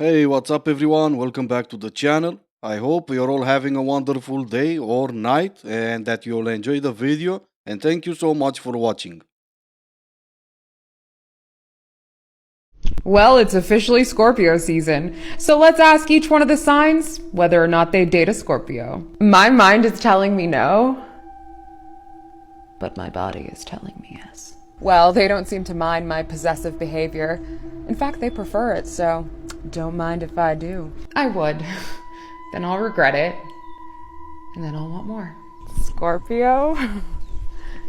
Hey, what's up, everyone? Welcome back to the channel. I hope you're all having a wonderful day or night and that you'll enjoy the video. And thank you so much for watching. Well, it's officially Scorpio season, so let's ask each one of the signs whether or not they date a Scorpio. My mind is telling me no, but my body is telling me yes. Well, they don't seem to mind my possessive behavior. In fact, they prefer it, so don't mind if I do. I would. Then I'll regret it, and then I'll want more. Scorpio?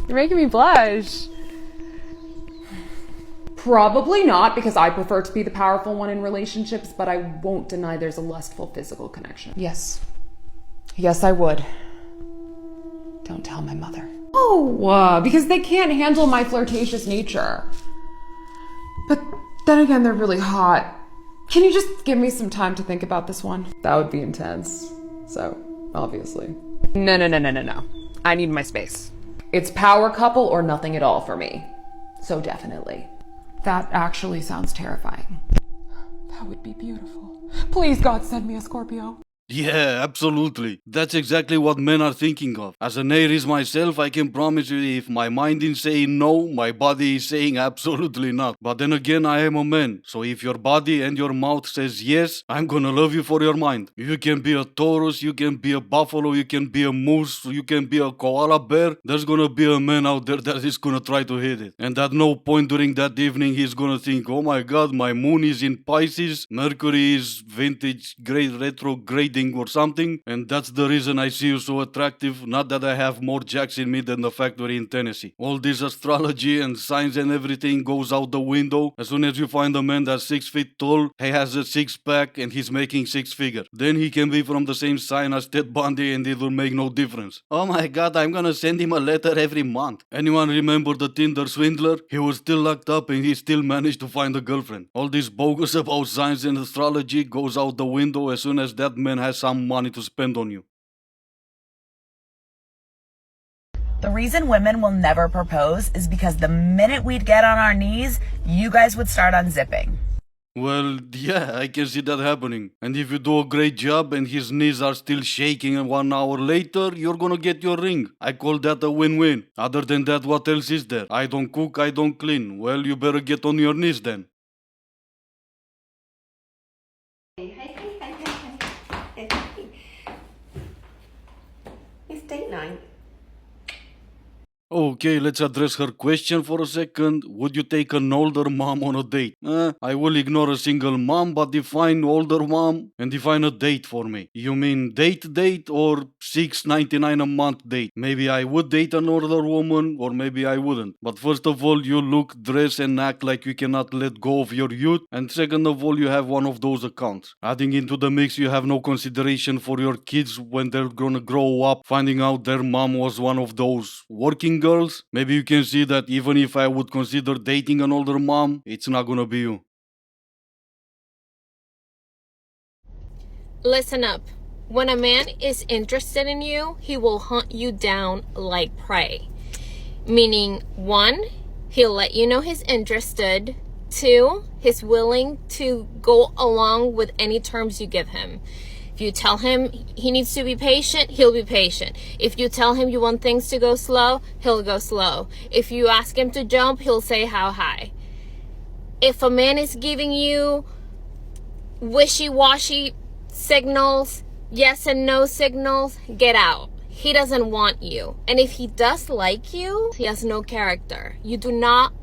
You're making me blush. Probably not, because I prefer to be the powerful one in relationships, but I won't deny there's a lustful physical connection. Yes. Yes, I would. Don't tell my mother. Oh, because they can't handle my flirtatious nature. But then again, they're really hot. Can you just give me some time to think about this one? That would be intense. So, obviously. No. I need my space. It's power couple or nothing at all for me. So definitely. That actually sounds terrifying. That would be beautiful. Please, God, send me a Scorpio. Yeah, absolutely. That's exactly what men are thinking of. As an Aries myself, I can promise you if my mind is saying no, my body is saying absolutely not. But then again, I am a man. So if your body and your mouth says yes, I'm gonna love you for your mind. You can be a Taurus, you can be a buffalo, you can be a moose, you can be a koala bear. There's gonna be a man out there that is gonna try to hit it. And at no point during that evening, he's gonna think, oh my god, my moon is in Pisces, Mercury is vintage, great retrograding or something, and that's the reason I see you so attractive. Not that I have more jacks in me than the factory in Tennessee. All this astrology and signs and everything goes out the window. As soon as you find a man that's 6 feet tall, he has a six pack and he's making six figure. Then he can be from the same sign as Ted Bundy and it will make no difference. Oh my god, I'm gonna send him a letter every month. Anyone remember the Tinder swindler? He was still locked up and he still managed to find a girlfriend. All this bogus about signs and astrology goes out the window as soon as that man has some money to spend on you. The reason women will never propose is because the minute we'd get on our knees, you guys would start unzipping. Well, yeah, I can see that happening. And if you do a great job and his knees are still shaking and 1 hour later, you're gonna get your ring. I call that a win-win. Other than that, what else is there? I don't cook, I don't clean. Well, you better get on your knees then. Hey. It's date night. Okay, let's address her question for a second. Would you take an older mom on a date? I will ignore a single mom, but define older mom and define a date for me. You mean date or 6.99 a month date? Maybe I would date an older woman or maybe I wouldn't. But first of all, you look, dress and act like you cannot let go of your youth. And second of all, you have one of those accounts. Adding into the mix, you have no consideration for your kids when they're gonna grow up, finding out their mom was one of those working girls. Maybe you can see that even if I would consider dating an older mom, it's not gonna be you. Listen up. When a man is interested in you, he will hunt you down like prey. Meaning, 1, he'll let you know he's interested. 2, he's willing to go along with any terms you give him. If you tell him he needs to be patient, he'll be patient. If you tell him you want things to go slow, he'll go slow. If you ask him to jump, he'll say how high. If a man is giving you wishy-washy signals, yes and no signals, get out. He doesn't want you. And if he does like you, he has no character. You do not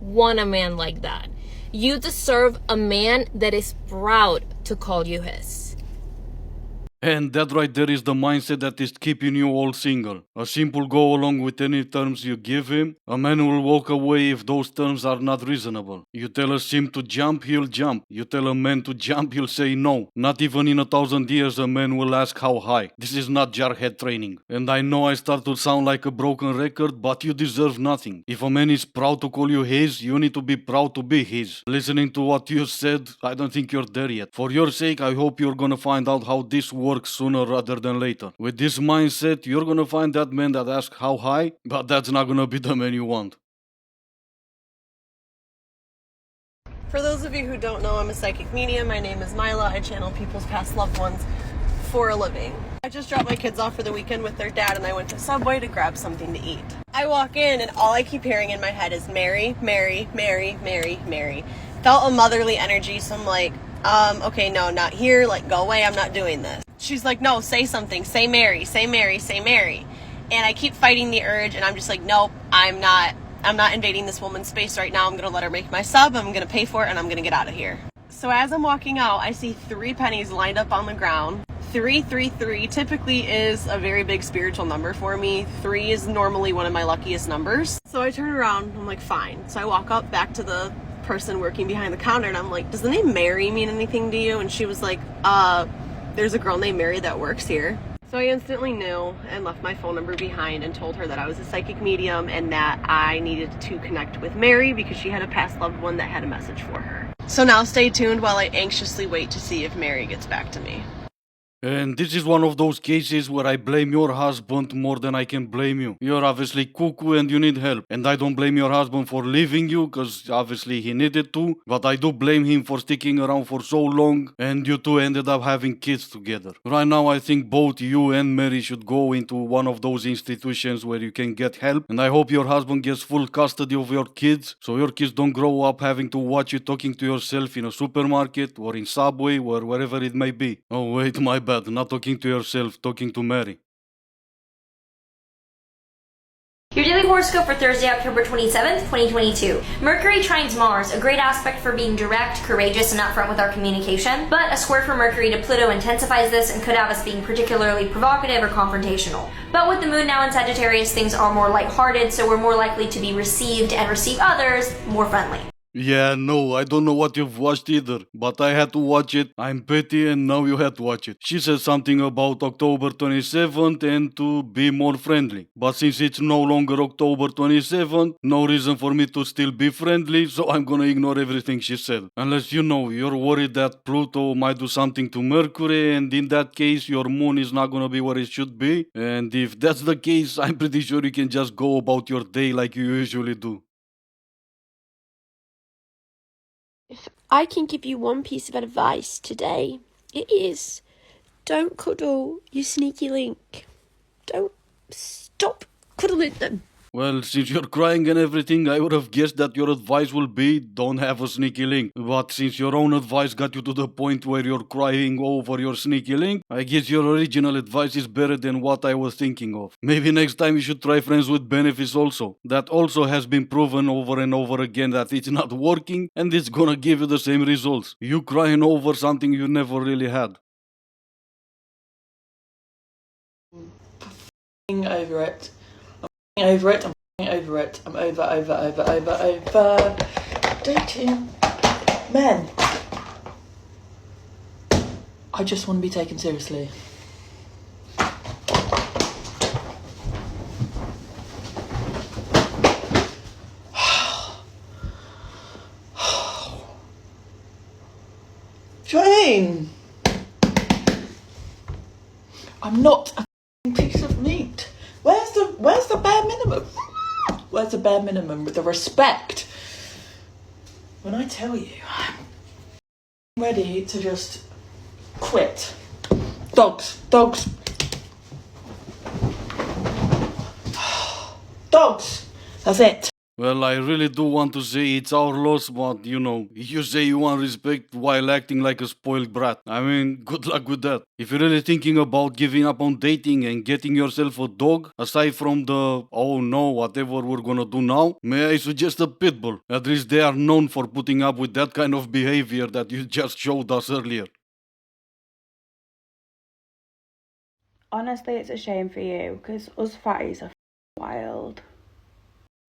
want a man like that. You deserve a man that is proud to call you his. And that right there is the mindset that is keeping you all single. A simple go along with any terms you give him. A man will walk away if those terms are not reasonable. You tell a simp to jump, he'll jump. You tell a man to jump, he'll say no. Not even in 1,000 years a man will ask how high. This is not jarhead training. And I know I start to sound like a broken record, but you deserve nothing. If a man is proud to call you his, you need to be proud to be his. Listening to what you said, I don't think you're there yet. For your sake, I hope you're gonna find out how this works sooner rather than later. With this mindset, you're gonna find that man that asks how high, but that's not gonna be the man you want. For those of you who don't know, I'm a psychic medium. My name is Mila. I channel people's past loved ones for a living. I just dropped my kids off for the weekend with their dad and I went to Subway to grab something to eat. I walk in and all I keep hearing in my head is Mary, Mary, Mary, Mary, Mary. Felt a motherly energy, so I'm like, okay, no, not here. Like, go away. I'm not doing this. She's like, no, say something. Say Mary, say Mary, say Mary. And I keep fighting the urge and I'm just like, nope, I'm not invading this woman's space right now. I'm going to let her make my sub. I'm going to pay for it and I'm going to get out of here. So as I'm walking out, I see 3 pennies lined up on the ground. 333 typically is a very big spiritual number for me. 3 is normally one of my luckiest numbers. So I turn around, I'm like, fine. So I walk up back to the person working behind the counter and I'm like, does the name Mary mean anything to you? And she was like, there's a girl named Mary that works here. So I instantly knew and left my phone number behind and told her that I was a psychic medium and that I needed to connect with Mary because she had a past loved one that had a message for her. So now stay tuned while I anxiously wait to see if Mary gets back to me. And this is one of those cases where I blame your husband more than I can blame you. You're obviously cuckoo and you need help. And I don't blame your husband for leaving you, because obviously he needed to. But I do blame him for sticking around for so long and you two ended up having kids together. Right now I think both you and Mary should go into one of those institutions where you can get help. And I hope your husband gets full custody of your kids, so your kids don't grow up having to watch you talking to yourself in a supermarket or in Subway or wherever it may be. Oh wait, my bad. Not talking to yourself, talking to Mary. Your daily horoscope for Thursday, October 27th, 2022. Mercury trines Mars, a great aspect for being direct, courageous, and upfront with our communication, but a square from Mercury to Pluto intensifies this and could have us being particularly provocative or confrontational. But with the moon now in Sagittarius, things are more lighthearted, so we're more likely to be received and receive others more friendly. Yeah, no, I don't know what you've watched either, but I had to watch it. I'm petty and now you had to watch it. She said something about October 27th and to be more friendly. But since it's no longer October 27th, no reason for me to still be friendly, so I'm gonna ignore everything she said. Unless you're worried that Pluto might do something to Mercury, and in that case your moon is not gonna be where it should be. And if that's the case, I'm pretty sure you can just go about your day like you usually do. If I can give you one piece of advice today, it is don't cuddle your sneaky link. Don't stop cuddling them. Well, since you're crying and everything, I would have guessed that your advice will be don't have a sneaky link. But since your own advice got you to the point where you're crying over your sneaky link, I guess your original advice is better than what I was thinking of. Maybe next time you should try friends with benefits also. That also has been proven over and over again that it's not working and it's gonna give you the same results. You crying over something you never really had. Over it. I'm over it. I'm over it. I'm over dating men. I just want to be taken seriously. Do you know what I mean? I'm not a piece of meat. Where's the bare minimum? Where's the bare minimum with the respect? When I tell you, I'm ready to just quit. Dogs. Dogs. That's it. Well, I really do want to say it's our loss, but you say you want respect while acting like a spoiled brat. I mean, good luck with that. If you're really thinking about giving up on dating and getting yourself a dog, aside from the, oh no, whatever we're gonna do now, may I suggest a pit bull? At least they are known for putting up with that kind of behavior that you just showed us earlier. Honestly, it's a shame for you, because us fatties are wild.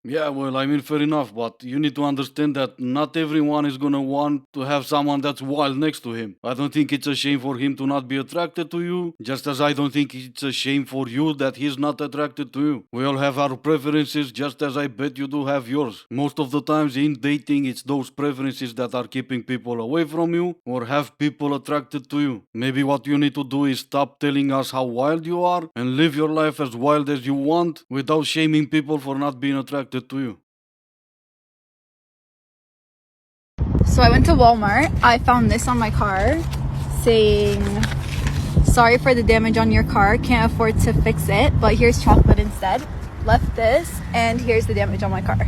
Yeah, well, I mean, fair enough, but you need to understand that not everyone is gonna want to have someone that's wild next to him. I don't think it's a shame for him to not be attracted to you, just as I don't think it's a shame for you that he's not attracted to you. We all have our preferences, just as I bet you do have yours. Most of the times in dating, it's those preferences that are keeping people away from you or have people attracted to you. Maybe what you need to do is stop telling us how wild you are and live your life as wild as you want without shaming people for not being attracted to you. So I went to Walmart. I found this on my car saying, sorry for the damage on your car, can't afford to fix it, but here's chocolate instead. Left this, and here's the damage on my car.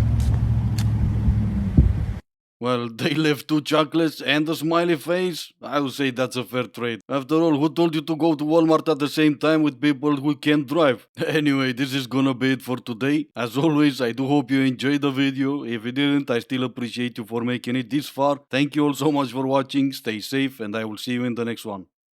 Well, they left 2 chocolates and a smiley face. I would say that's a fair trade. After all, who told you to go to Walmart at the same time with people who can't drive? Anyway, this is gonna be it for today. As always, I do hope you enjoyed the video. If you didn't, I still appreciate you for making it this far. Thank you all so much for watching. Stay safe, and I will see you in the next one.